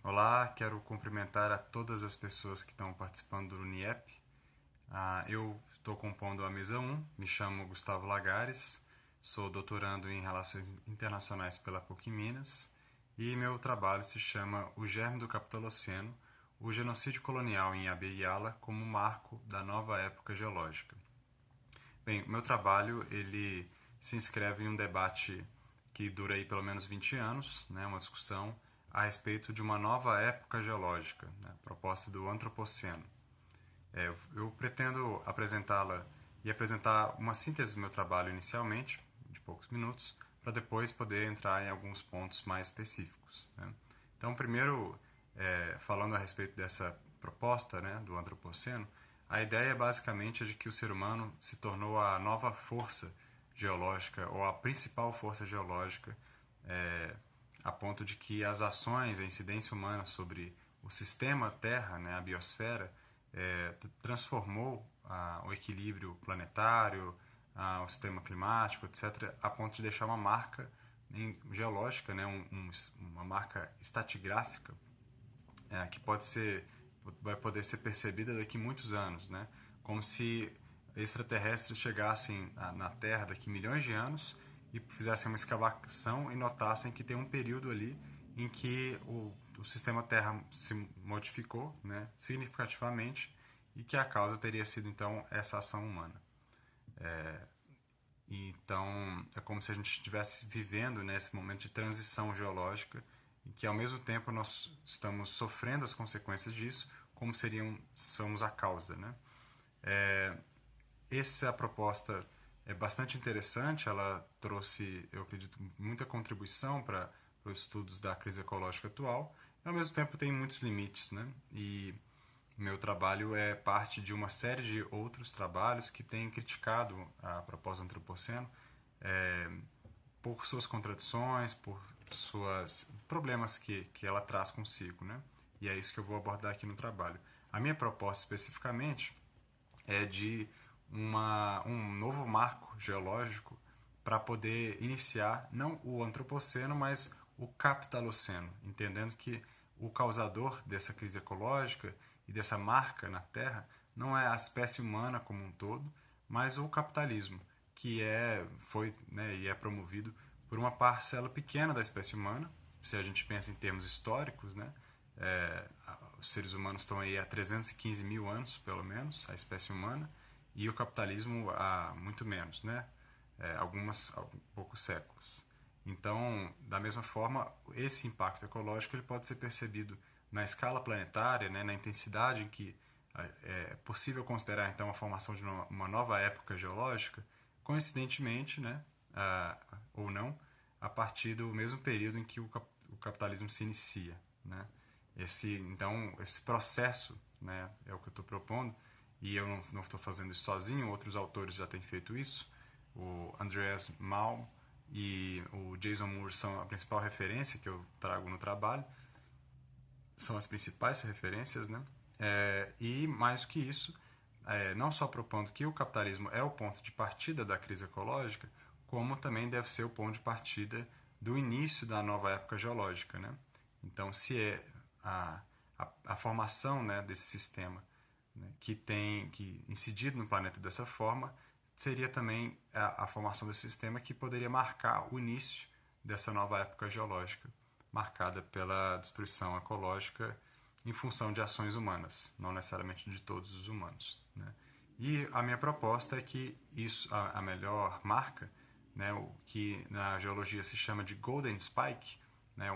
Olá, quero cumprimentar a todas as pessoas que estão participando do NIEP. Eu estou compondo a mesa 1, me chamo Gustavo Lagares, sou doutorando em Relações Internacionais pela PUC Minas e meu trabalho se chama O Germe do Capitaloceno, o genocídio colonial em Abiyala como marco da nova época geológica. Bem, o meu trabalho ele se inscreve em um debate que dura aí pelo menos 20 anos, né, uma discussão a respeito de uma nova época geológica, né, proposta do Antropoceno. Eu pretendo apresentá-la e apresentar uma síntese do meu trabalho inicialmente, de poucos minutos, para depois poder entrar em alguns pontos mais específicos. Né? Então, primeiro, falando a respeito dessa proposta, né, do Antropoceno, a ideia basicamente é de que o ser humano se tornou a nova força geológica ou a principal força geológica, é, a ponto de que as ações, a incidência humana sobre o sistema Terra, né, a biosfera, transformou o equilíbrio planetário, o sistema climático, etc., a ponto de deixar uma marca geológica, né, uma marca estratigráfica, que vai poder ser percebida daqui a muitos anos, né? Como se extraterrestres chegassem na Terra daqui a milhões de anos e fizessem uma escavação e notassem que tem um período ali em que o sistema Terra se modificou, né, significativamente, e que a causa teria sido então essa ação humana. Então é como se a gente estivesse vivendo nesse momento de transição geológica em que ao mesmo tempo nós estamos sofrendo as consequências disso, como somos a causa, né? Essa proposta é bastante interessante, ela trouxe, eu acredito, muita contribuição para os estudos da crise ecológica atual, e ao mesmo tempo tem muitos limites, né? E meu trabalho é parte de uma série de outros trabalhos que têm criticado a proposta do antropoceno é, por suas contradições, por suas problemas que ela traz consigo, né? E é isso que eu vou abordar aqui no trabalho. A minha proposta especificamente é de um novo marco geológico para poder iniciar não o antropoceno, mas o capitaloceno, entendendo que o causador dessa crise ecológica e dessa marca na Terra não é a espécie humana como um todo, mas o capitalismo, que foi, né, e é promovido por uma parcela pequena da espécie humana. Se a gente pensa em termos históricos, né, é, os seres humanos estão aí há 315 mil anos, pelo menos, a espécie humana, e o capitalismo há muito menos, né? Alguns poucos séculos. Então, da mesma forma, esse impacto ecológico ele pode ser percebido na escala planetária, né, na intensidade em que é possível considerar então a formação de uma nova época geológica, coincidentemente, né, ou não, a partir do mesmo período em que o capitalismo se inicia, né? Então, esse processo, né, é o que eu estou propondo, e eu não estou fazendo isso sozinho, outros autores já têm feito isso. O Andreas Malm e o Jason Moore são a principal referência que eu trago no trabalho, são as principais referências, né? E mais do que isso, não só propondo que o capitalismo é o ponto de partida da crise ecológica, como também deve ser o ponto de partida do início da nova época geológica, né? Então, se é a formação, né, desse sistema, né, que incidido no planeta dessa forma, seria também a formação desse sistema que poderia marcar o início dessa nova época geológica, marcada pela destruição ecológica em função de ações humanas, não necessariamente de todos os humanos, né? E a minha proposta é que isso, a melhor marca, né, o que na geologia se chama de Golden Spike, né,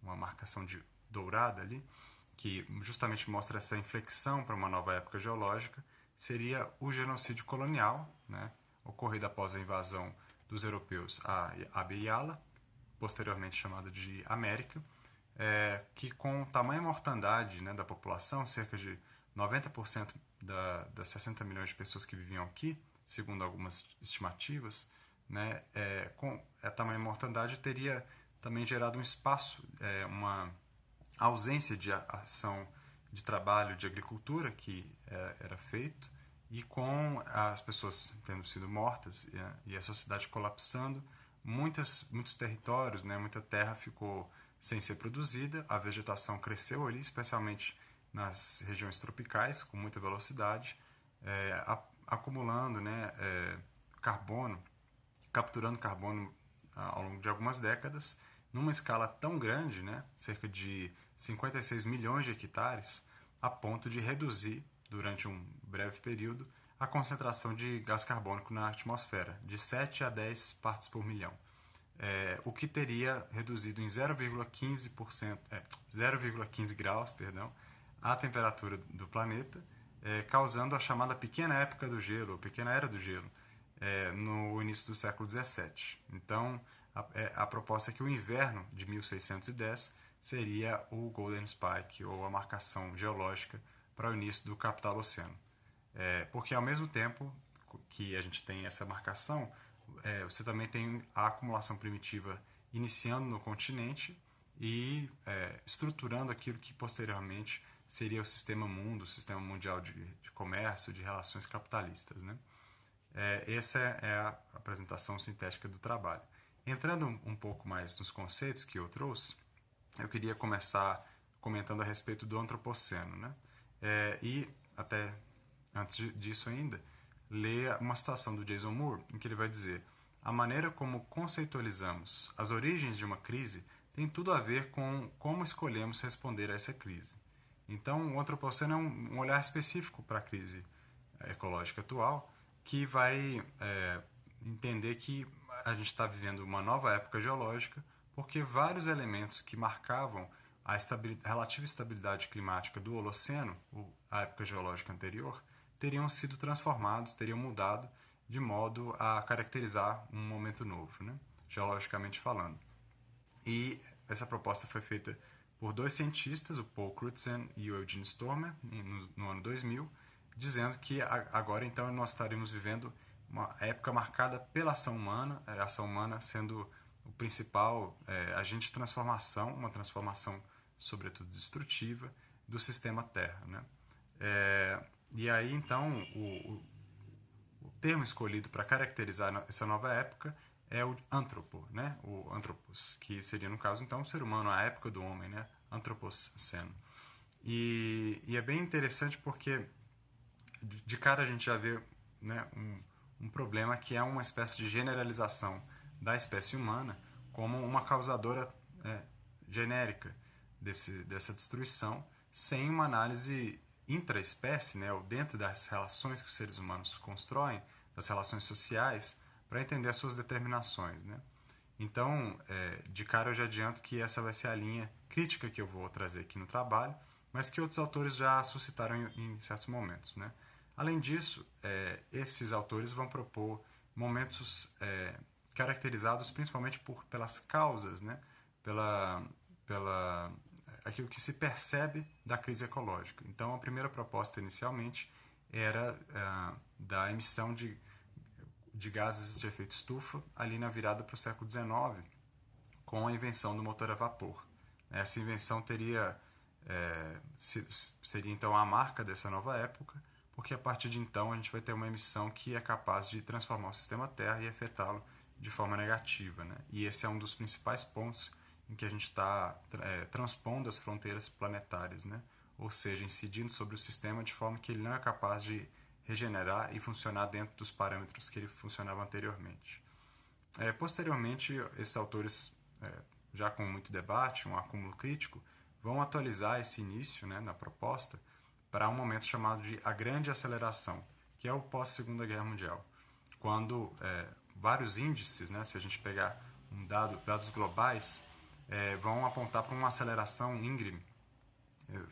uma marcação de dourada ali, que justamente mostra essa inflexão para uma nova época geológica, seria o genocídio colonial, né, ocorrido após a invasão dos europeus a Abiyala, posteriormente chamado de América, que com tamanha mortandade, né, da população, cerca de 90% das 60 milhões de pessoas que viviam aqui, segundo algumas estimativas, né, com a tamanha mortandade teria também gerado um espaço, uma ausência de ação de trabalho de agricultura que era feito, e com as pessoas tendo sido mortas e a sociedade colapsando, muitos territórios, né, muita terra ficou sem ser produzida, a vegetação cresceu ali, especialmente nas regiões tropicais, com muita velocidade, acumulando, né, carbono, capturando carbono ao longo de algumas décadas, numa escala tão grande, né, cerca de 56 milhões de hectares, a ponto de reduzir, durante um breve período, a concentração de gás carbônico na atmosfera, de 7 a 10 partes por milhão. O que teria reduzido em 0,15%, 0,15 graus, perdão, a temperatura do planeta, causando a chamada pequena época do gelo, pequena era do gelo, no início do século XVII. Então, a proposta é que o inverno de 1610 seria o Golden Spike, ou a marcação geológica para o início do capital oceano. Porque ao mesmo tempo que a gente tem essa marcação, você também tem a acumulação primitiva iniciando no continente e estruturando aquilo que posteriormente seria o sistema mundo, o sistema mundial de comércio, de relações capitalistas, né? Essa é a apresentação sintética do trabalho. Entrando um pouco mais nos conceitos que eu trouxe, eu queria começar comentando a respeito do antropoceno, né? E até antes disso ainda, ler uma citação do Jason Moore, em que ele vai dizer: a maneira como conceitualizamos as origens de uma crise tem tudo a ver com como escolhemos responder a essa crise. Então, o antropoceno é um olhar específico para a crise ecológica atual, que vai entender que a gente está vivendo uma nova época geológica, porque vários elementos que marcavam a relativa estabilidade climática do Holoceno, a época geológica anterior, teriam sido transformados, teriam mudado de modo a caracterizar um momento novo, né? Geologicamente falando. E essa proposta foi feita por dois cientistas, o Paul Crutzen e o Eugene Stormer, no ano 2000, dizendo que agora então nós estaremos vivendo uma época marcada pela ação humana, a ação humana sendo o principal agente de transformação, uma transformação sobretudo destrutiva do sistema Terra, né? E aí então o termo escolhido para caracterizar essa nova época é o antropo, né? O anthropos, que seria no caso então o ser humano, a época do homem, né? Antropoceno. E é bem interessante porque de cara a gente já vê, né, um problema que é uma espécie de generalização da espécie humana como uma causadora genérica dessa destruição, sem uma análise intraespécie, né, ou dentro das relações que os seres humanos constroem, das relações sociais, para entender as suas determinações, né? Então, de cara eu já adianto que essa vai ser a linha crítica que eu vou trazer aqui no trabalho, mas que outros autores já suscitaram em certos momentos, né? Além disso, esses autores vão propor momentos caracterizados principalmente pelas causas, né? Pela aquilo que se percebe da crise ecológica. Então, a primeira proposta inicialmente era da emissão de gases de efeito estufa ali na virada para o século XIX, com a invenção do motor a vapor. Essa invenção seria então a marca dessa nova época, porque a partir de então a gente vai ter uma emissão que é capaz de transformar o sistema Terra e afetá-lo de forma negativa, né? E esse é um dos principais pontos em que a gente está transpondo as fronteiras planetárias, né? Ou seja, incidindo sobre o sistema de forma que ele não é capaz de regenerar e funcionar dentro dos parâmetros que ele funcionava anteriormente. Posteriormente, esses autores, já com muito debate, um acúmulo crítico, vão atualizar esse início, né, na proposta para um momento chamado de a grande aceleração, que é o pós-Segunda Guerra Mundial, quando vários índices, né, se a gente pegar dados globais, vão apontar para uma aceleração íngreme,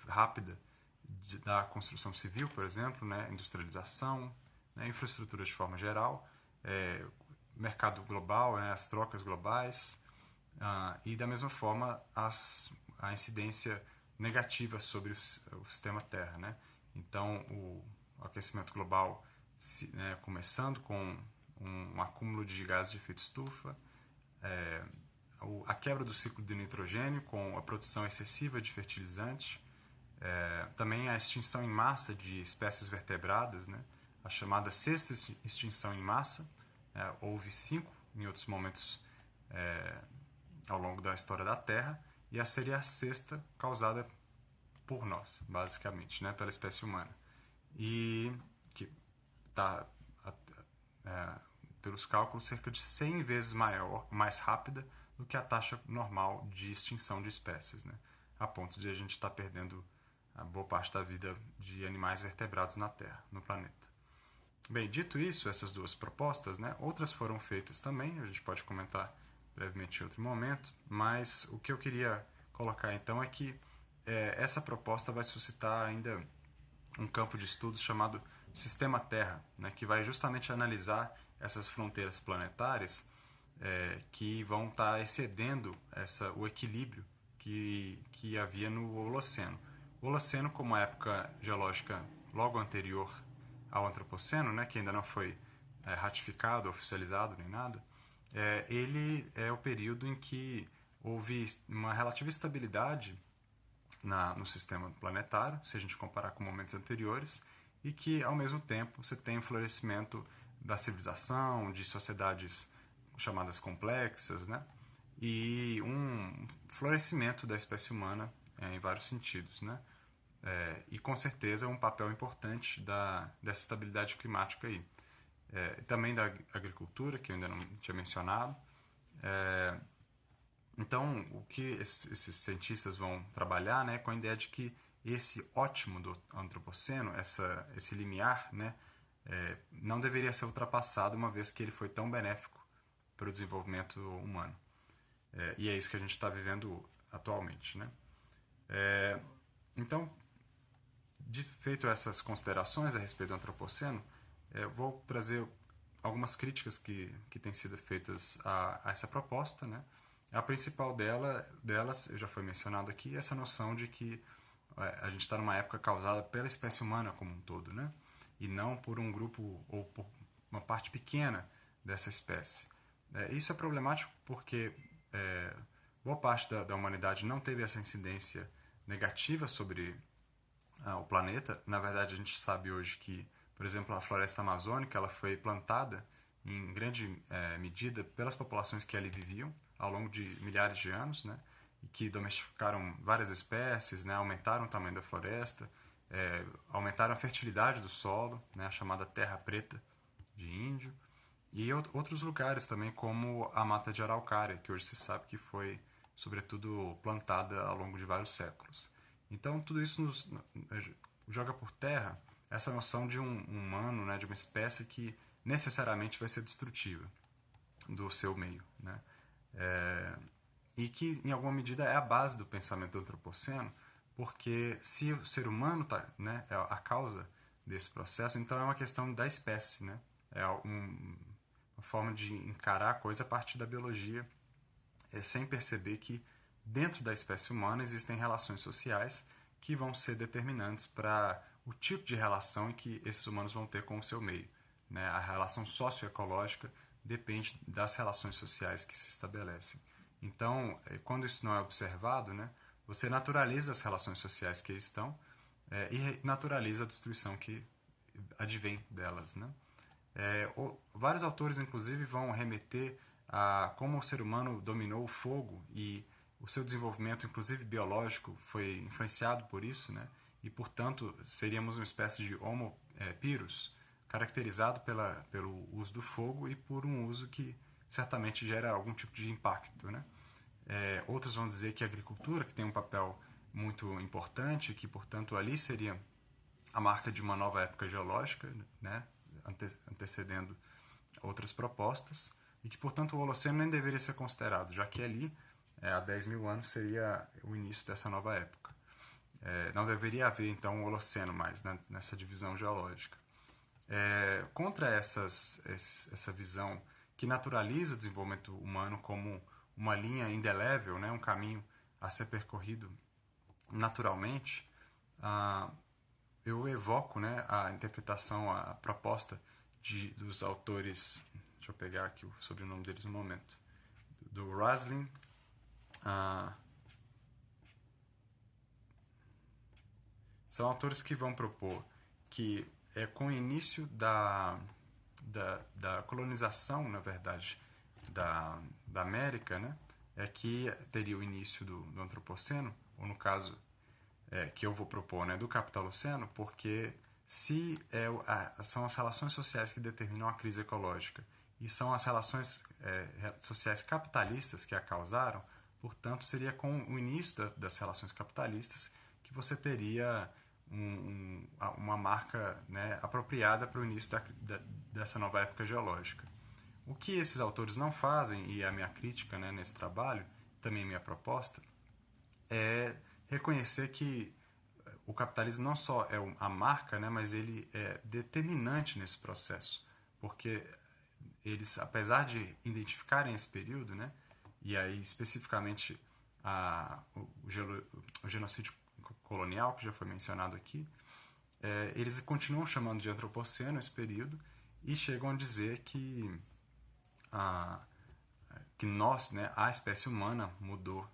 rápida, da construção civil, por exemplo, né, industrialização, né, infraestrutura de forma geral, mercado global, né, as trocas globais, e da mesma forma a incidência negativa sobre o sistema Terra, né? Então, o aquecimento global começando com um acúmulo de gases de efeito estufa, a quebra do ciclo de nitrogênio com a produção excessiva de fertilizantes, também a extinção em massa de espécies vertebradas, né? A chamada sexta extinção em massa. Houve 5 em outros momentos ao longo da história da Terra, e essa seria a sexta causada por nós, basicamente, né, pela espécie humana. E que está, pelos cálculos, cerca de 100 vezes mais rápida do que a taxa normal de extinção de espécies, né, a ponto de a gente estar perdendo a boa parte da vida de animais vertebrados na Terra, no planeta. Bem, dito isso, essas duas propostas, né, outras foram feitas também, a gente pode comentar brevemente em outro momento, mas o que eu queria colocar então é que essa proposta vai suscitar ainda um campo de estudos chamado Sistema Terra, né, que vai justamente analisar essas fronteiras planetárias que vão estar excedendo o equilíbrio que havia no Holoceno. O Holoceno, como época geológica logo anterior ao Antropoceno, né, que ainda não foi ratificado, oficializado nem nada, ele é o período em que houve uma relativa estabilidade no sistema planetário, se a gente comparar com momentos anteriores, e que, ao mesmo tempo, você tem o florescimento da civilização, de sociedades chamadas complexas, né? E um florescimento da espécie humana em vários sentidos, né? E, com certeza, um papel importante dessa estabilidade climática aí. Também da agricultura, que eu ainda não tinha mencionado. Então, o que esses cientistas vão trabalhar, né, com a ideia de que esse ótimo do antropoceno, esse limiar, né, não deveria ser ultrapassado, uma vez que ele foi tão benéfico para o desenvolvimento humano. E é isso que a gente está vivendo atualmente, né? Então, feito essas considerações a respeito do antropoceno, vou trazer algumas críticas que têm sido feitas a essa proposta, né? A principal delas, já foi mencionado aqui, essa noção de que a gente está numa época causada pela espécie humana como um todo, né? E não por um grupo ou por uma parte pequena dessa espécie. Isso é problemático porque boa parte da humanidade não teve essa incidência negativa sobre o planeta. Na verdade, a gente sabe hoje que, por exemplo, a floresta amazônica ela foi plantada em grande medida pelas populações que ali viviam ao longo de milhares de anos, né? E que domesticaram várias espécies, né? Aumentaram o tamanho da floresta, aumentaram a fertilidade do solo, né? A chamada terra preta de índio, e outros lugares também, como a mata de araucária, que hoje se sabe que foi, sobretudo, plantada ao longo de vários séculos. Então, tudo isso nos joga por terra essa noção de um humano, né, de uma espécie que necessariamente vai ser destrutiva do seu meio, né? E que, em alguma medida, é a base do pensamento do antropoceno, porque se o ser humano né, é a causa desse processo, então é uma questão da espécie, né? É uma forma de encarar a coisa a partir da biologia, sem perceber que dentro da espécie humana existem relações sociais que vão ser determinantes para o tipo de relação que esses humanos vão ter com o seu meio, né? A relação socioecológica depende das relações sociais que se estabelecem. Então, quando isso não é observado, né, você naturaliza as relações sociais que estão e naturaliza a destruição que advém delas, né? Vários autores, inclusive, vão remeter a como o ser humano dominou o fogo e o seu desenvolvimento, inclusive biológico, foi influenciado por isso, né? E, portanto, seríamos uma espécie de Homo pyrrhus, caracterizado pelo uso do fogo e por um uso que certamente gera algum tipo de impacto, né? Outros vão dizer que a agricultura, que tem um papel muito importante, que, portanto, ali seria a marca de uma nova época geológica, né? Antecedendo outras propostas, e que, portanto, o Holoceno nem deveria ser considerado, já que ali, há 10 mil anos, seria o início dessa nova época. Não deveria haver, então, o Holoceno mais, né, nessa divisão geológica. Contra essa visão que naturaliza o desenvolvimento humano como uma linha indelével, né, um caminho a ser percorrido naturalmente, eu evoco, né, a interpretação, a proposta dos autores, deixa eu pegar aqui o sobrenome deles no momento, do Raslin, são autores que vão propor que com o início da colonização, na verdade, da América, né, é que teria o início do Antropoceno, ou no caso que eu vou propor, né, do Capitaloceno, porque se são as relações sociais que determinam a crise ecológica e são as relações sociais capitalistas que a causaram, portanto, seria com o início das relações capitalistas que você teria uma marca, né, apropriada para o início dessa nova época geológica. O que esses autores não fazem, e a minha crítica, né, nesse trabalho, também a minha proposta, é reconhecer que o capitalismo não só é a marca, né, mas ele é determinante nesse processo, porque eles, apesar de identificarem esse período, né, e aí especificamente o genocídio colonial, que já foi mencionado aqui, eles continuam chamando de antropoceno esse período e chegam a dizer que nós, né, a espécie humana mudou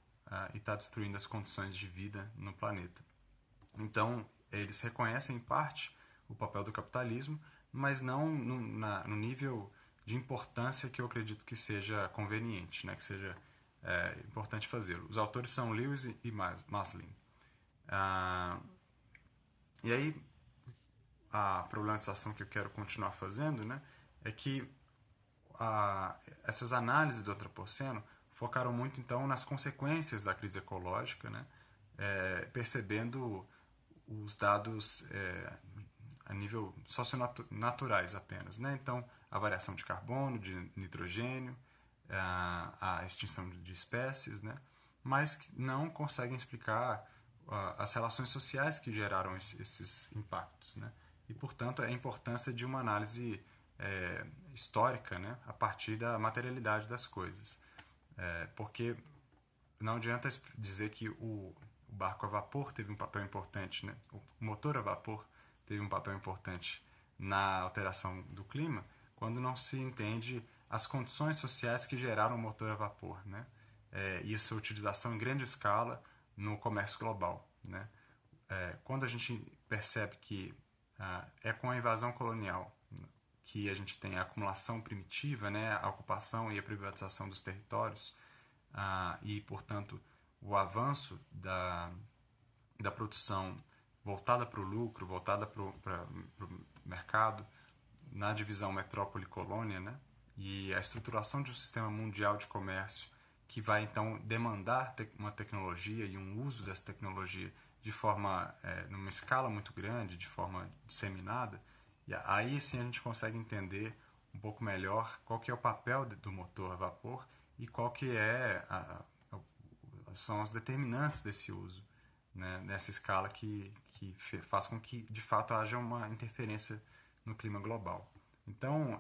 e está destruindo as condições de vida no planeta. Então, eles reconhecem em parte o papel do capitalismo, mas não no nível de importância que eu acredito que seja conveniente, né, que seja importante fazê-lo. Os autores são Lewis e Maslin. E aí, a problematização que eu quero continuar fazendo, né, é que essas análises do antropoceno focaram muito então nas consequências da crise ecológica, né, percebendo os dados a nível socionaturais apenas, né? Então, a variação de carbono, de nitrogênio, a extinção de espécies, né? Mas que não conseguem explicar as relações sociais que geraram esses impactos, né? E, portanto, a importância de uma análise histórica, né? A partir da materialidade das coisas. Porque não adianta dizer que o barco a vapor teve um papel importante, né? O motor a vapor teve um papel importante na alteração do clima, quando não se entende as condições sociais que geraram o motor a vapor, né? E sua utilização em grande escala no comércio global, né? Quando a gente percebe que é com a invasão colonial que a gente tem a acumulação primitiva, né? A ocupação e a privatização dos territórios, e, portanto, o avanço da produção voltada para o lucro, voltada para o mercado, na divisão metrópole-colônia, né? E a estruturação de um sistema mundial de comércio que vai, então, demandar uma tecnologia e um uso dessa tecnologia de forma, numa escala muito grande, de forma disseminada, e aí sim a gente consegue entender um pouco melhor qual que é o papel do motor a vapor e qual que são as determinantes desse uso, né, nessa escala que faz com que, de fato, haja uma interferência no clima global. Então,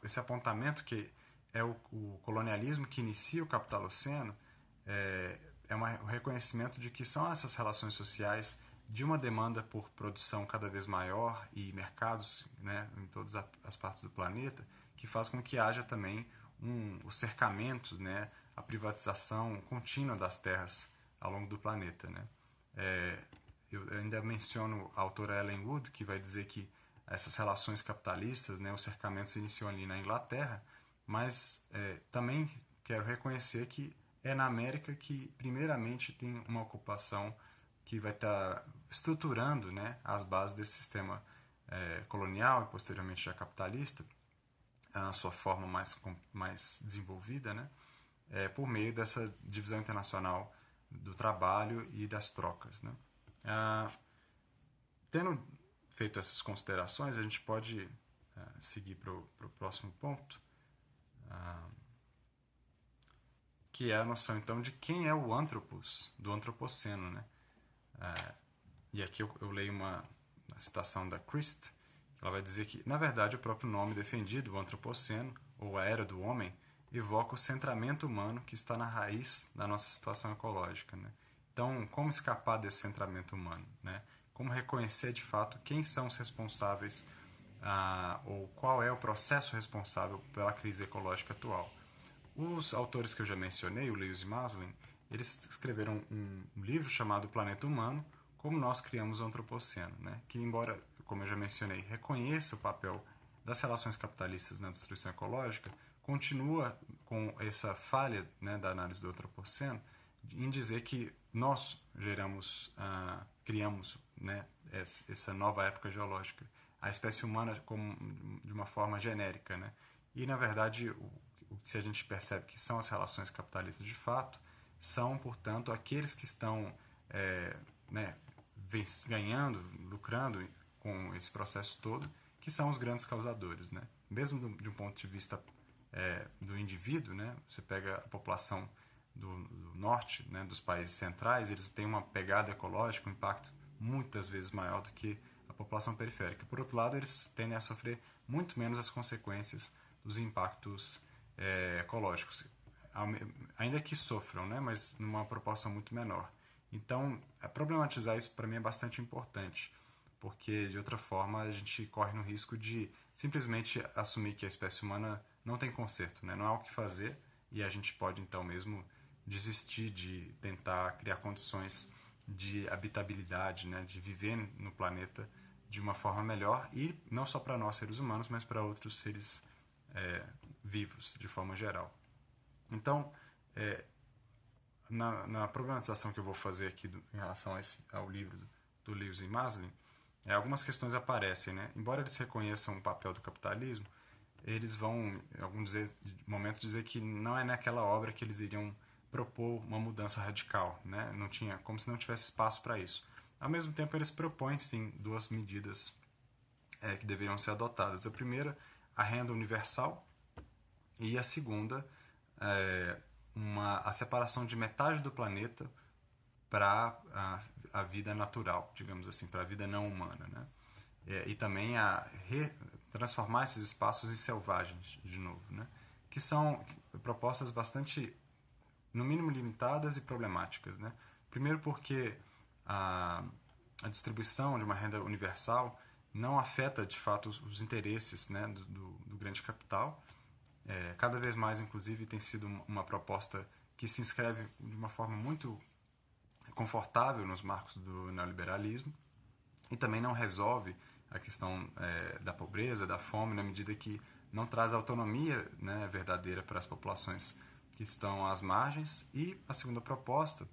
esse apontamento que é o colonialismo que inicia o Capitaloceno um reconhecimento de que são essas relações sociais de uma demanda por produção cada vez maior e mercados, né, em todas as partes do planeta, que faz com que haja também os cercamentos, né, a privatização contínua das terras ao longo do planeta, né? Eu ainda menciono a autora Ellen Wood, que vai dizer que essas relações capitalistas, né, os cercamentos iniciam ali na Inglaterra, mas também quero reconhecer que é na América que primeiramente tem uma ocupação que vai estar estruturando, né, as bases desse sistema colonial e posteriormente já capitalista, a sua forma mais desenvolvida, né, por meio dessa divisão internacional do trabalho e das trocas, né. Tendo feito essas considerações, a gente pode seguir para o próximo ponto, que é a noção, então, de quem é o Anthropos, do Antropoceno, né? E aqui eu leio uma citação da Christ, que ela vai dizer que, na verdade, o próprio nome defendido, o Antropoceno, ou a Era do Homem, evoca o centramento humano que está na raiz da nossa situação ecológica, né? Então, como escapar desse centramento humano, né? Como reconhecer, de fato, quem são os responsáveis ou qual é o processo responsável pela crise ecológica atual. Os autores que eu já mencionei, o Lewis e Maslin, eles escreveram um livro chamado Planeta Humano, Como Nós Criamos o Antropoceno, né? Que, embora, como eu já mencionei, reconheça o papel das relações capitalistas na destruição ecológica, continua com essa falha, né, da análise do antropoceno em dizer que nós criamos, né, essa nova época geológica, a espécie humana como de uma forma genérica, né? E na verdade o que a gente percebe que são as relações capitalistas de fato são, portanto, aqueles que estão né, ganhando, lucrando com esse processo todo, que são os grandes causadores, né? Mesmo de um ponto de vista do indivíduo, né? Você pega a população do norte, né, dos países centrais, eles têm uma pegada ecológica, um impacto muitas vezes maior do que a população periférica. Por outro lado, eles tendem a sofrer muito menos as consequências dos impactos ecológicos, ainda que sofram, né, mas numa proporção muito menor. Então, problematizar isso para mim é bastante importante, porque de outra forma a gente corre no risco de simplesmente assumir que a espécie humana não tem conserto, né? Não há o que fazer e a gente pode então mesmo desistir de tentar criar condições de habitabilidade, né? De viver no planeta de uma forma melhor e não só para nós seres humanos, mas para outros seres vivos de forma geral. Então, na problematização que eu vou fazer aqui em relação ao livro do Lewis e Maslin, algumas questões aparecem, né? Embora eles reconheçam o papel do capitalismo, eles vão, em algum momento, dizer que não é naquela obra que eles iriam propor uma mudança radical, né? Não tinha, como se não tivesse espaço para isso. Ao mesmo tempo, eles propõem, sim, duas medidas que deveriam ser adotadas. A primeira, a renda universal, e a segunda, a separação de metade do planeta para a vida natural, digamos assim, para a vida não humana, né? E também transformar esses espaços em selvagens de novo, né? Que são propostas bastante, no mínimo, limitadas e problemáticas, né? Primeiro porque a distribuição de uma renda universal não afeta de fato os interesses, né, do grande capital. Cada vez mais, inclusive, tem sido uma proposta que se inscreve de uma forma muito confortável nos marcos do neoliberalismo e também não resolve a questão da pobreza, da fome, na medida que não traz autonomia, né, verdadeira para as populações que estão às margens. E a segunda proposta,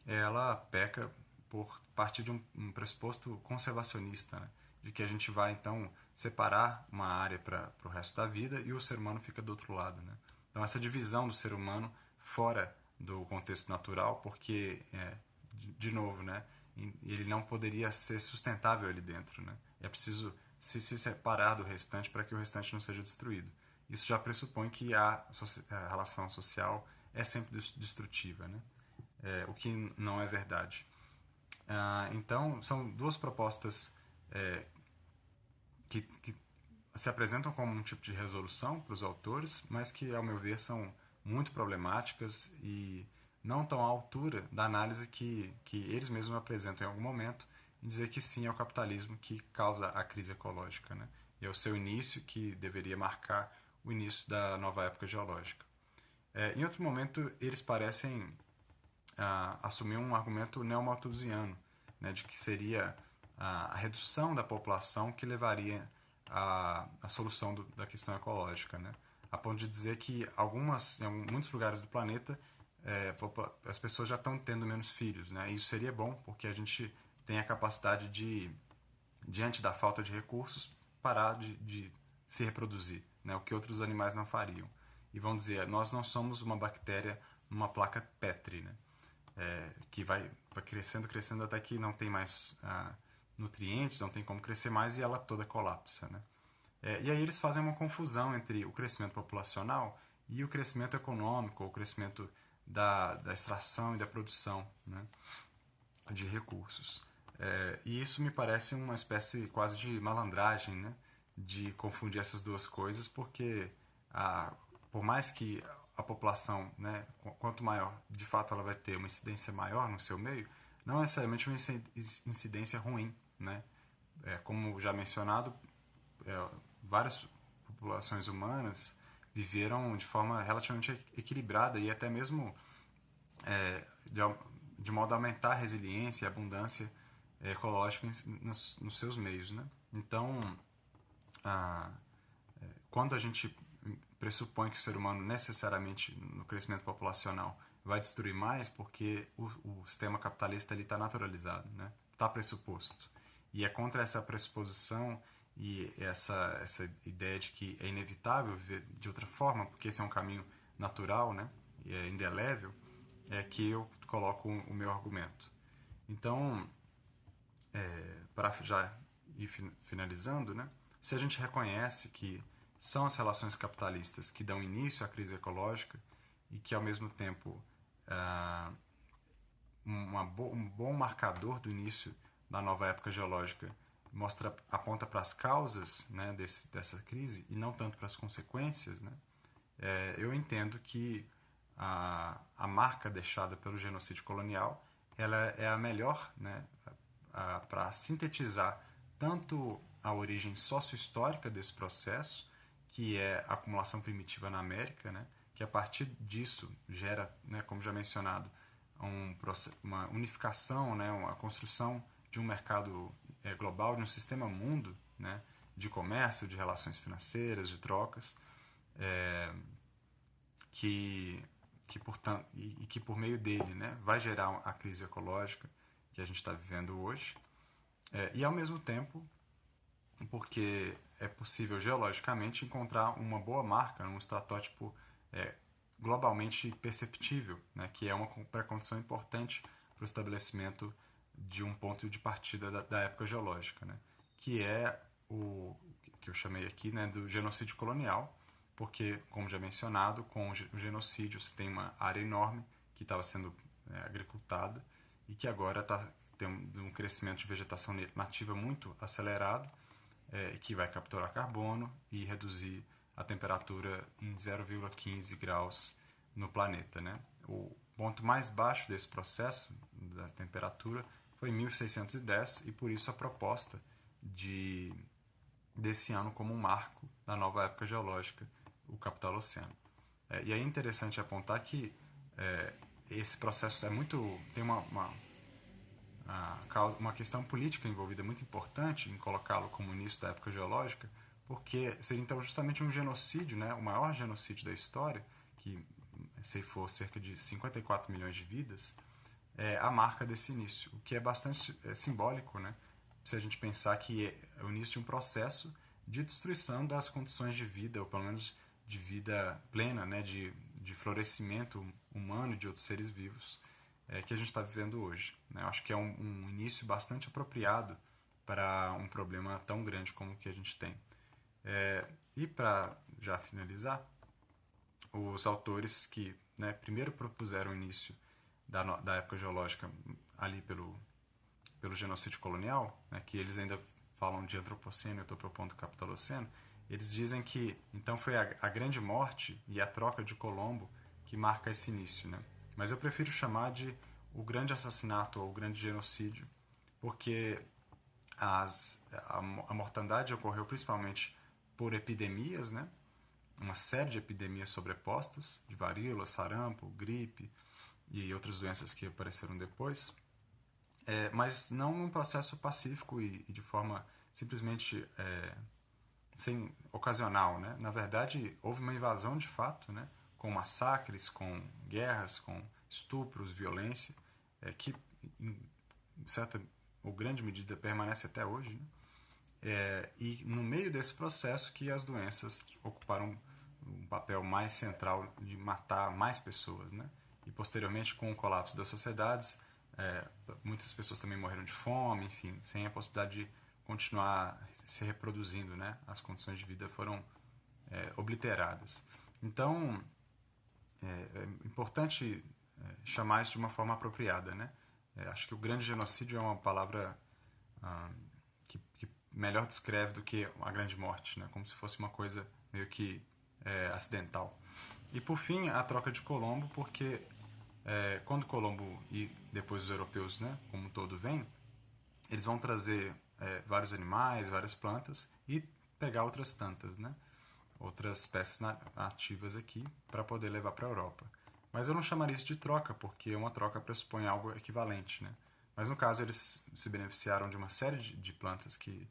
ela peca por partir de um pressuposto conservacionista, né, de que a gente vai então separar uma área para o resto da vida e o ser humano fica do outro lado, né? Então essa divisão do ser humano fora do contexto natural, porque de novo, né, ele não poderia ser sustentável ali dentro, né? É preciso se separar do restante para que o restante não seja destruído. Isso já pressupõe que a relação social é sempre destrutiva, né? O que não é verdade. Então, são duas propostas que se apresentam como um tipo de resolução para os autores, mas que, ao meu ver, são muito problemáticas e não estão à altura da análise que eles mesmos apresentam em algum momento, em dizer que sim, é o capitalismo que causa a crise ecológica, né? E é o seu início que deveria marcar o início da nova época geológica. Em outro momento, eles parecem assumir um argumento neomalthusiano, né, de que seria a redução da população que levaria à solução da questão ecológica, né? A ponto de dizer que em muitos lugares do planeta as pessoas já estão tendo menos filhos, né? E isso seria bom porque a gente tem a capacidade de, diante da falta de recursos, parar de se reproduzir, né? O que outros animais não fariam. E vão dizer, nós não somos uma bactéria numa placa Petri, né? Que vai crescendo até que não tem mais nutrientes, não tem como crescer mais e ela toda colapsa, né? E aí eles fazem uma confusão entre o crescimento populacional e o crescimento econômico, o crescimento da extração e da produção, né, de recursos. E isso me parece uma espécie quase de malandragem, né, de confundir essas duas coisas, porque por mais que a população, né, quanto maior, de fato ela vai ter uma incidência maior no seu meio, não necessariamente uma incidência ruim, né? Como já mencionado, várias populações humanas viveram de forma relativamente equilibrada e até mesmo de modo a aumentar a resiliência e a abundância ecológica nos seus meios, né? Então, quando a gente pressupõe que o ser humano necessariamente, no crescimento populacional, vai destruir mais porque o sistema capitalista está naturalizado, né? Está pressuposto. E é contra essa pressuposição e essa ideia de que é inevitável viver de outra forma, porque esse é um caminho natural, né? E é indelével, é que eu coloco o meu argumento. Então, para já ir finalizando, né? Se a gente reconhece que são as relações capitalistas que dão início à crise ecológica e que, ao mesmo tempo, um bom marcador do início da nova época geológica aponta para as causas, né, dessa crise e não tanto para as consequências, né? Eu entendo que a marca deixada pelo genocídio colonial ela é a melhor, né, para sintetizar tanto a origem sociohistórica desse processo, que é a acumulação primitiva na América, né, que a partir disso gera, né, como já mencionado, uma unificação, né, uma construção de um mercado global, de um sistema mundo, né, de comércio, de relações financeiras, de trocas, portanto, e que por meio dele, né, vai gerar a crise ecológica que a gente está vivendo hoje, e ao mesmo tempo porque é possível geologicamente encontrar uma boa marca, um estratótipo globalmente perceptível, né, que é uma pré-condição importante para o estabelecimento de um ponto de partida da época geológica, né, que é o que eu chamei aqui, né, do genocídio colonial, porque, como já mencionado, com o genocídio você tem uma área enorme que estava sendo agricultada e que agora tem um crescimento de vegetação nativa muito acelerado, que vai capturar carbono e reduzir a temperatura em 0,15 graus no planeta, né? O ponto mais baixo desse processo da temperatura foi em 1610 e por isso a proposta desse ano como um marco da nova época geológica, o capital oceano. E é interessante apontar que esse processo tem uma questão política envolvida muito importante em colocá-lo como início da época geológica, porque seria então justamente um genocídio, né, o maior genocídio da história, que ceifou cerca de 54 milhões de vidas, a marca desse início, o que é bastante simbólico, né, se a gente pensar que é o início de um processo de destruição das condições de vida, ou pelo menos de vida plena, né, de florescimento humano e de outros seres vivos, que a gente está vivendo hoje, né? Eu acho que é um início bastante apropriado para um problema tão grande como o que a gente tem. E para já finalizar, os autores que, né, primeiro propuseram o início da época geológica ali pelo genocídio colonial, né, que eles ainda falam de antropoceno, eu estou propondo capitaloceno, eles dizem que então foi a grande morte e a troca de Colombo que marca esse início, né? Mas eu prefiro chamar de o grande assassinato ou o grande genocídio, porque a mortandade ocorreu principalmente por epidemias, né? Uma série de epidemias sobrepostas, de varíola, sarampo, gripe e outras doenças que apareceram depois, mas não num processo pacífico e de forma simplesmente sem ocasional, né? Na verdade, houve uma invasão de fato, né? Com massacres, com guerras, com estupros, violência, que em certa ou grande medida permanece até hoje, né? E no meio desse processo que as doenças ocuparam um papel mais central de matar mais pessoas, né? E posteriormente, com o colapso das sociedades, muitas pessoas também morreram de fome, enfim, sem a possibilidade de continuar se reproduzindo, né? As condições de vida foram obliteradas. Então, é importante chamar isso de uma forma apropriada, né? Acho que o grande genocídio é uma palavra que melhor descreve do que a grande morte, né? Como se fosse uma coisa meio que acidental. E por fim, a troca de Colombo, porque quando Colombo e depois os europeus, né, como um todo, vêm, eles vão trazer vários animais, várias plantas e pegar outras tantas, né? Outras espécies nativas aqui para poder levar para a Europa. Mas eu não chamaria isso de troca, porque uma troca pressupõe algo equivalente, né? Mas no caso eles se beneficiaram de uma série de plantas que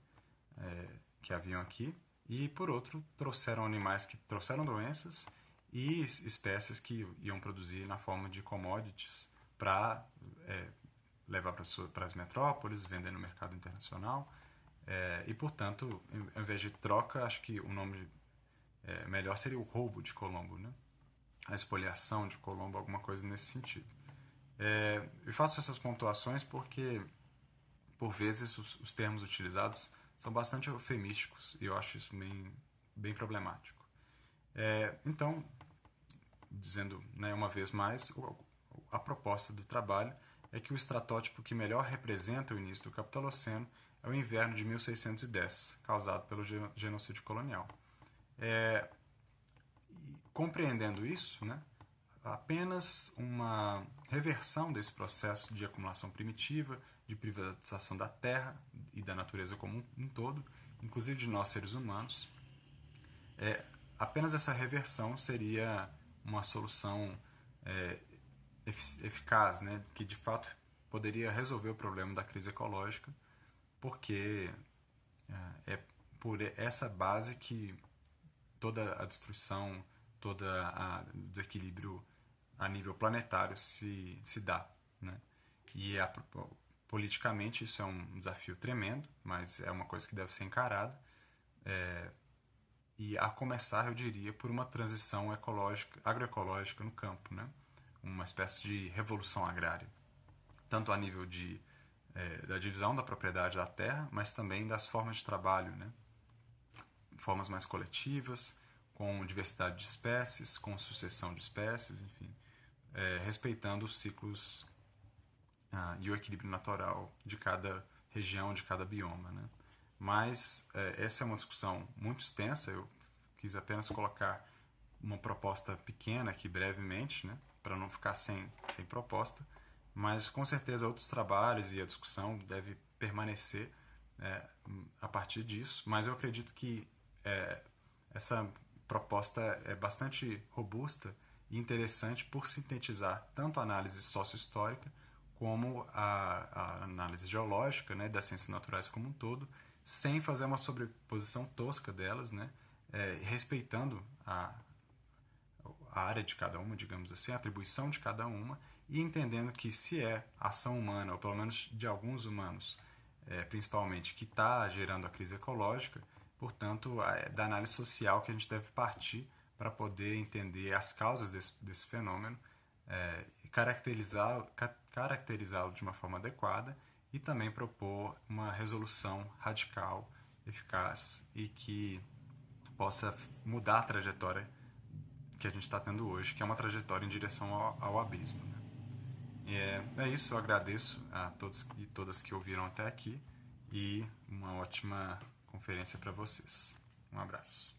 haviam aqui e, por outro, trouxeram animais que trouxeram doenças e espécies que iam produzir na forma de commodities para levar para as metrópoles, vender no mercado internacional. E, portanto, ao invés de troca, acho que o nome melhor seria o roubo de Colombo, né? A expoliação de Colombo, alguma coisa nesse sentido. Eu faço essas pontuações porque, por vezes, os termos utilizados são bastante eufemísticos e eu acho isso bem problemático. Então, dizendo, né, uma vez mais, a proposta do trabalho é que o estratótipo que melhor representa o início do Capitaloceno é o inverno de 1610, causado pelo genocídio colonial. Compreendendo isso, né, apenas uma reversão desse processo de acumulação primitiva, de privatização da terra e da natureza como um todo, inclusive de nós seres humanos, apenas essa reversão seria uma solução eficaz, né, que de fato poderia resolver o problema da crise ecológica, porque é por essa base que toda a destruição, todo o desequilíbrio a nível planetário se dá, né? E politicamente isso é um desafio tremendo, mas é uma coisa que deve ser encarada. E a começar, eu diria, por uma transição ecológica, agroecológica no campo, né? Uma espécie de revolução agrária, tanto a nível da divisão da propriedade da terra, mas também das formas de trabalho, né? Formas mais coletivas, com diversidade de espécies, com sucessão de espécies, enfim, respeitando os ciclos e o equilíbrio natural de cada região, de cada bioma, né? Mas essa é uma discussão muito extensa, eu quis apenas colocar uma proposta pequena aqui brevemente, né? Para não ficar sem proposta, mas com certeza outros trabalhos e a discussão deve permanecer a partir disso, mas eu acredito que essa proposta é bastante robusta e interessante por sintetizar tanto a análise sociohistórica como a análise geológica, né, das ciências naturais como um todo, sem fazer uma sobreposição tosca delas, né, respeitando a área de cada uma, digamos assim, a atribuição de cada uma, e entendendo que se é ação humana, ou pelo menos de alguns humanos, principalmente, que está gerando a crise ecológica, portanto, da análise social que a gente deve partir para poder entender as causas desse fenômeno e caracterizá-lo de uma forma adequada e também propor uma resolução radical, eficaz e que possa mudar a trajetória que a gente está tendo hoje, que é uma trajetória em direção ao abismo. Né? É isso, eu agradeço a todos e todas que ouviram até aqui e uma ótima conferência para vocês. Um abraço.